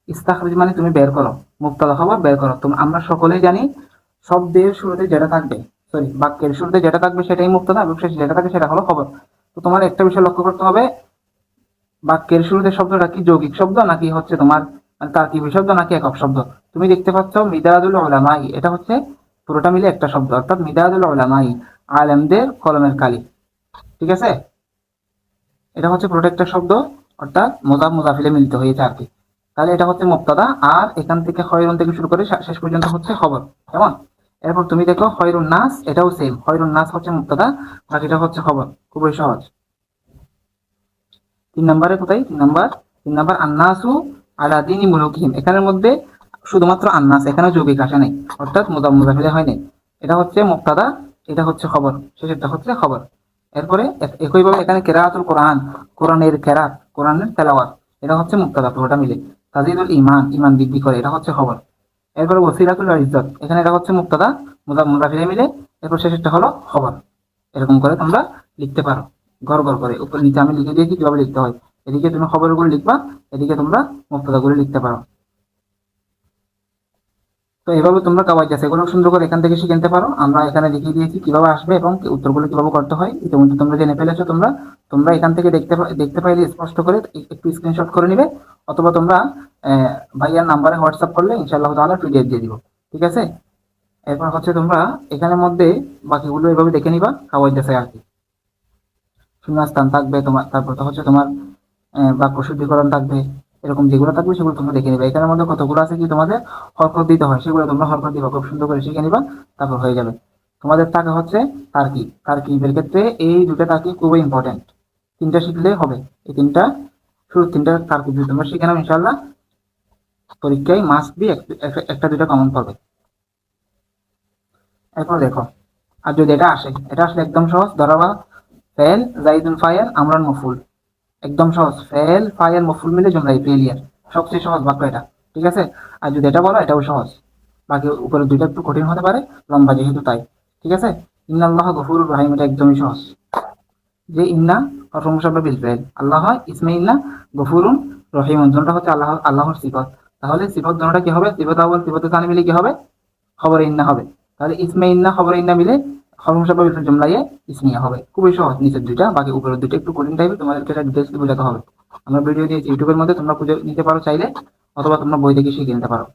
ইস্তাখরিজ মানে তুমি বের করো, মুবতাদা খবর বের করো। আমরা সকলেই জানি শব্দের শুরুতে যেটা থাকবে, সরি বাক্যের শুরুতে যেটা থাকবে সেটাই মুবতাদা এবং শেষে যেটা থাকবে সেটা হলো খবর। তো তোমার একটা বিষয় লক্ষ্য করতে হবে, বাক্যের শুরুতে শব্দটা কি যৌগিক শব্দ নাকি হচ্ছে তোমার তারকিবী শব্দ নাকি একক শব্দ। তুমি দেখতে পাচ্ছ মিদাদুল উলামাই, এটা হচ্ছে পুরোটা মিলে একটা শব্দ, অর্থাৎ মিদাদুল উলামাই, আলেমদের কলমের কালি। ঠিক আছে, এটা হচ্ছে পুরোটা একটা শব্দ, অর্থাৎ মুযাফ মুযাফিলে মিলিত হয়েছে আর কি। তাহলে এটা হচ্ছে মুবতাদা, আর এখান থেকে খয়রুন থেকে শুরু করে শেষ পর্যন্ত হচ্ছে খবর, কেমন? এরপর তুমি দেখো খয়রুন নাস, এটাও সেম, খয়রুন নাস হচ্ছে মুবতাদা, বাকিটা হচ্ছে খবর। খুবই সহজ। 3 নম্বরে কোথায়, 3 নম্বর আন্নাসু আলা দীনি মুলুকিহিম, এখানের মধ্যে শুধুমাত্র আন্নাস, এখানে যৌগিক আসে নাই, অর্থাৎ মুযাফ মুযাফিলে হয় নাই। এটা হচ্ছে মুবতাদা, এটা হচ্ছে খবর, শেষেরটা হচ্ছে খবর। এরপরে একইভাবে এখানে কেরাআতুল কোরআন, কোরআনের কেরাত, কোরআনের তেলাওয়াত, এটা হচ্ছে মুবতাদা পুরোটা মিলে। তাজিদুল ঈমান, ঈমান বৃদ্ধি করে, এটা হচ্ছে খবর। এরপরে ওসিলাতুল ইজ্জত, এখানে এটা হচ্ছে মুবতাদা, মুযাফ মুযাফিলে মিলে, এরপর শেষেরটা হলো খবর। এরকম করে তোমরা লিখতে পারো, গড় গড় করে উপর নিচে আমি লিখে দিয়েছি কিভাবে লিখতে হয়। এদিকে তুমি খবরগুলো লিখবা, এদিকে তোমরা মুবতাদাগুলো লিখতে পারো। তো এভাবে তোমরা কাওয়াইদ এগুলো সুন্দর করে এখান থেকে শিখে নিতে পারো। আমরা এখানে দেখিয়ে দিয়েছি কিভাবে আসবে এবং উত্তরগুলো কিভাবে করতে হয়, ইতিমধ্যে তোমরা জেনে ফেলেছো। তোমরা তোমরা এখান থেকে দেখতে পাইলে স্পষ্ট করে একটু স্ক্রিনশট করে নিবে, অথবা তোমরা ভাইয়ার নাম্বারে হোয়াটসঅ্যাপ করলে ইনশাআল্লাহ তাআলা পিডিএফ দিয়ে দিব। ঠিক আছে, এরপর হচ্ছে তোমরা এখানের মধ্যে বাকিগুলো এভাবে দেখে নিবা কাওয়াইদ আর কি। শূন্যস্থান থাকবে তোমার, তারপর তো হচ্ছে তোমার বাক্য শুদ্ধিকরণ থাকবে, এরকম যেগুলো থাকবে সেগুলো তোমরা দেখে নিবে। এখানের মধ্যে কতগুলো আছে কি তোমাদের হরকত দিতে হয়, সেগুলো তোমরা হরকত দিবা, খুব সুন্দর করে শিখে নিবা, তারপর হয়ে যাবে। তোমাদের থাকে হচ্ছে তারকিব, তারকিবের ক্ষেত্রে এই দুটো তারকিব খুবই ইম্পর্টেন্ট, 3টা শিখলে হবে। এই 3টা শুরু 3টা তারকিব যদি তোমরা শিখে নাও ইনশাআল্লাহ পরীক্ষায় মাস্ট বি একটা দুটো কমন পাবে। এরপর দেখো, আর যদি এটা আসলে একদম সহজ, ধরাবা ফেল জাইদুন ফাইল আমরান মফুল, একদম সহজ, ফেল ফাইল মফুল মিলে জুমলাই ফেলিয়ার, সবচেয়ে সহজ বাক্য এটা। ঠিক আছে, আর যদি এটা বলো এটাও সহজ, বাকি উপরে দুইটা একটু কঠিন হতে পারে, লম্বা যেহেতু তাই। ঠিক আছে, ইন্নাল্লাহ গফুরুর রহিম, এটা একদমই সহজ। যে ইন্না প্রশংসা বিল ফেল, আল্লাহ ইসমে ইন্না গফুরুন রহিমুন, দুটোটা হচ্ছে আল্লাহর সিফত। তাহলে সিফত দুটোটা কি হবে, সিফত আউয়াল সিফত সানি মিলে কি হবে, খবর ইন্না হবে। তাহলে ইসমে ইন্না খবর ইন্না মিলে প্রশংসা বিল ফেল জুমলায়ে ইসমিয়া হবে। খুবই সহজ, নিচের দুইটা, বাকি উপরের দুইটা একটু কঠিন টাইপের, তোমাদেরকে এটা ডিটেইলস বোঝাতে হবে। আমরা ভিডিও দিয়েছি ইউটিউবের মধ্যে, তোমরা খুঁজে নিতে পারো চাইলে, অথবা তোমরা বই দেখে শিখে নিতে পারো।